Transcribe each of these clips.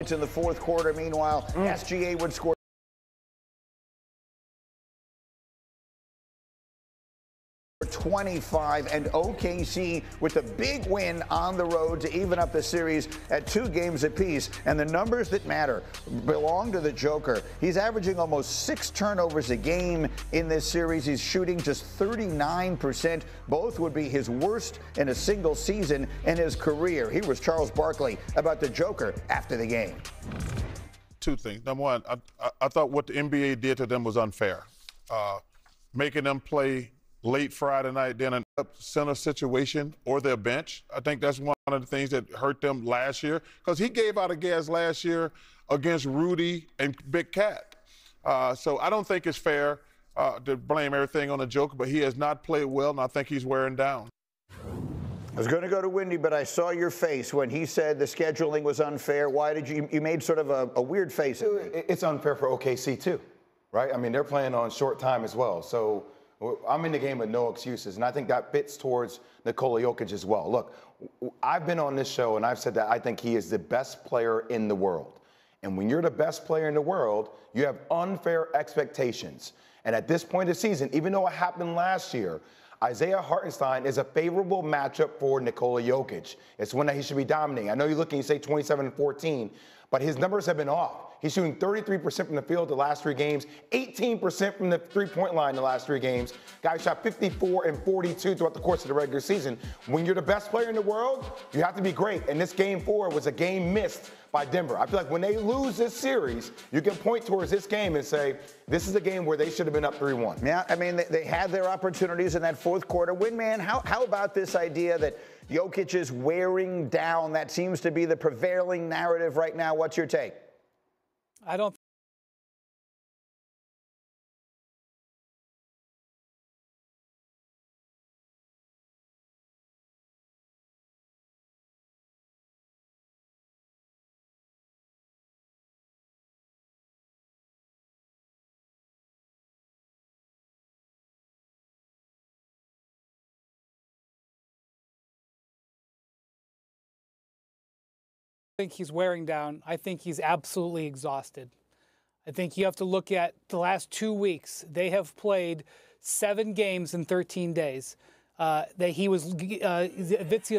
points in the fourth quarter. Meanwhile, SGA would score 25, and OKC with a big win on the road to even up the series at 2 games apiece. And the numbers that matter belong to the Joker. He's averaging almost 6 turnovers a game in this series. He's shooting just 39%. Both would be his worst in a single season in his career. Here was Charles Barkley about the Joker after the game. 2 things. Number one, I thought what the NBA did to them was unfair. Making them play late Friday night, then an up center situation or their bench. I think that's one of the things that hurt them last year, because he gave out a gas last year against Rudy and Big Cat. So I don't think it's fair to blame everything on the Joker, but he has not played well, and I think he's wearing down. I was going to go to Wendy, but I saw your face when he said the scheduling was unfair. Why did you made sort of a weird face at me. It's unfair for OKC too, right? I mean, they're playing on short time as well. So I'm in the game with no excuses, and I think that fits towards Nikola Jokic as well. Look, I've been on this show, and I've said that I think he is the best player in the world. And when you're the best player in the world, you have unfair expectations. And at this point of the season, even though it happened last year, Isaiah Hartenstein is a favorable matchup for Nikola Jokic. It's one that he should be dominating. I know you're looking, you say 27-14, but his numbers have been off. He's shooting 33% from the field the last 3 games, 18% from the three-point line the last 3 games. Guy shot 54 and 42 throughout the course of the regular season. When you're the best player in the world, you have to be great. And this game 4 was a game missed by Denver. I feel like when they lose this series, you can point towards this game and say, this is a game where they should have been up 3-1. Yeah, I mean, they had their opportunities in that fourth quarter. Winman, how about this idea that Jokic is wearing down? That seems to be the prevailing narrative right now. What's your take? I don't think he's wearing down. I think he's absolutely exhausted. I think you have to look at the last 2 weeks. They have played 7 games in 13 days. Vitya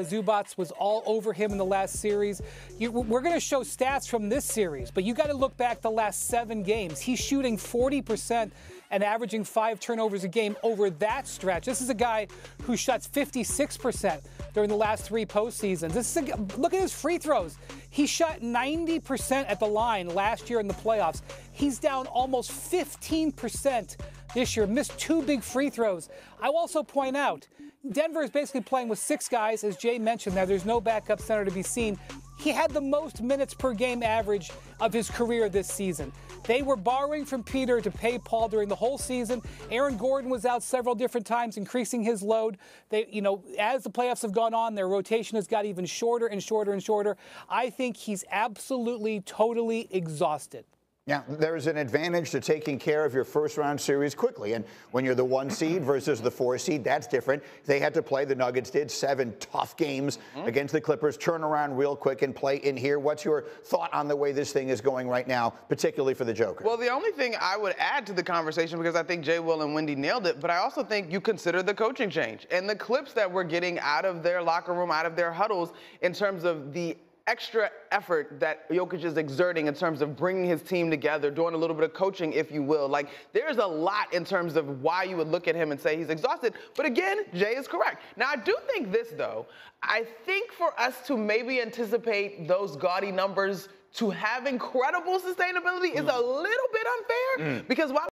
Zubats was all over him in the last series. We're going to show stats from this series, but you got to look back the last 7 games. He's shooting 40% and averaging 5 turnovers a game over that stretch. This is a guy who shot 56% during the last 3 postseasons. Look at his free throws. He shot 90% at the line last year in the playoffs. He's down almost 15% this year, missed 2 big free throws. I will also point out, Denver is basically playing with 6 guys, as Jay mentioned. Now, there's no backup center to be seen. He had the most minutes per game average of his career this season. They were borrowing from Peter to pay Paul during the whole season. Aaron Gordon was out several different times, increasing his load. As the playoffs have gone on, their rotation has got even shorter and shorter and shorter. I think he's absolutely, totally exhausted. Yeah, there's an advantage to taking care of your first-round series quickly. And when you're the 1 seed versus the 4 seed, that's different. They had to play, the Nuggets did, 7 tough games against the Clippers, turn around real quick and play in here. What's your thought on the way this thing is going right now, particularly for the Joker? Well, the only thing I would add to the conversation, because I think Jay, Will, and Wendy nailed it, but I also think you consider the coaching change and the clips that we're getting out of their locker room, out of their huddles, in terms of the extra effort that Jokic is exerting in terms of bringing his team together, doing a little bit of coaching, if you will. Like, there's a lot in terms of why you would look at him and say he's exhausted. But again, Jay is correct. Now, I do think this, though. I think for us to maybe anticipate those gaudy numbers to have incredible sustainability is a little bit unfair, because while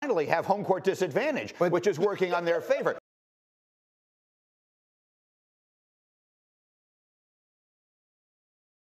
finally have home court disadvantage, which is working on their favor.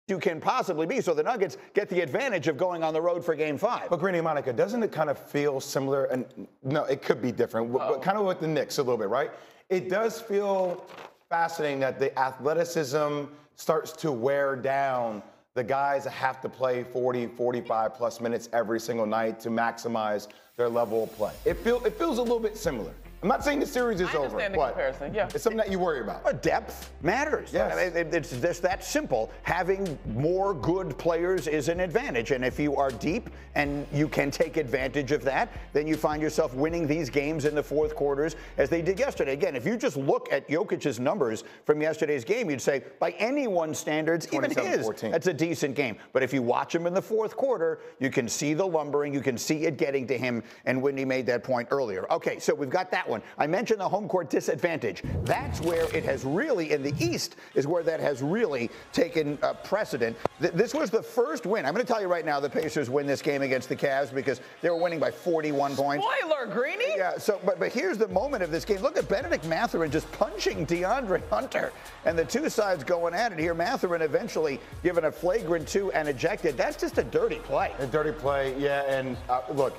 You can possibly be. So the Nuggets get the advantage of going on the road for Game 5. But Greeny and Monica, doesn't it kind of feel similar? And no, it could be different, but kind of with the Knicks a little bit, right? It does feel fascinating that the athleticism starts to wear down the guys that have to play 40, 45 plus minutes every single night to maximize their level of play. It feels a little bit similar. I'm not saying the series is over. I understand the comparison, yeah. It's something that you worry about. But depth matters. Yes. I mean, it's just that simple. Having more good players is an advantage. And if you are deep and you can take advantage of that, then you find yourself winning these games in the fourth quarters as they did yesterday. Again, if you just look at Jokic's numbers from yesterday's game, you'd say, by anyone's standards, even his, that's a decent game. But if you watch him in the fourth quarter, you can see the lumbering, you can see it getting to him, and Wendy made that point earlier. Okay, so we've got that one. I mentioned the home court disadvantage. That's where it has really, in the East, is where that has really taken precedent. This was the first win. I'm going to tell you right now, the Pacers win this game against the Cavs because they were winning by 41 points. Spoiler, Greeny. Yeah, so, but here's the moment of this game. Look at Benedict Mathurin just punching DeAndre Hunter. And the two sides going at it here. Mathurin eventually given a flagrant 2 and ejected. That's just a dirty play. A dirty play, yeah, and look,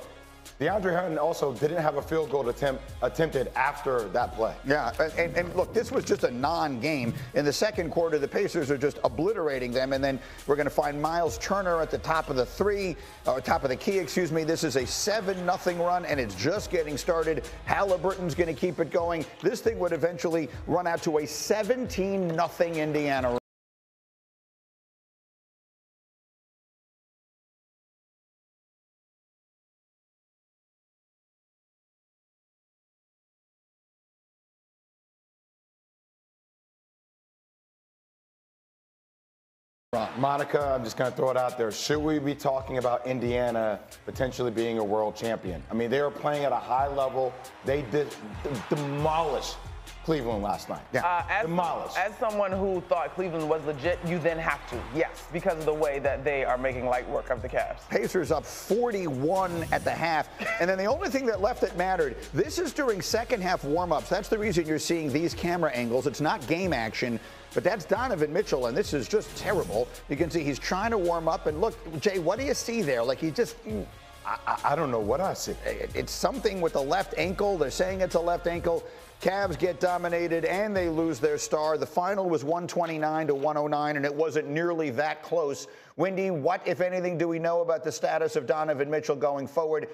DeAndre Hunter also didn't have a field goal attempted after that play. Yeah, and look, this was just a non-game. In the second quarter, the Pacers are just obliterating them, and then we're going to find Miles Turner at the top of the top of the key, excuse me. This is a 7-0 run, and it's just getting started. Halliburton's going to keep it going. This thing would eventually run out to a 17-0 Indiana run. Monica, I'm just going to throw it out there. Should we be talking about Indiana potentially being a world champion? I mean, they were playing at a high level. They did demolish Cleveland last night. Yeah, demolished. As someone who thought Cleveland was legit, you then have to, yes, because of the way that they are making light work of the Cavs. Pacers up 41 at the half. And then the only thing that left that mattered, this is during second half warm-ups. That's the reason you're seeing these camera angles. It's not game action. But that's Donovan Mitchell, and this is just terrible. You can see he's trying to warm up. And look, Jay, what do you see there? Like he just... I don't know what I see. It's something with the left ankle. They're saying it's a left ankle. Cavs get dominated, and they lose their star. The final was 129-109, and it wasn't nearly that close. Wendy, what, if anything, do we know about the status of Donovan Mitchell going forward?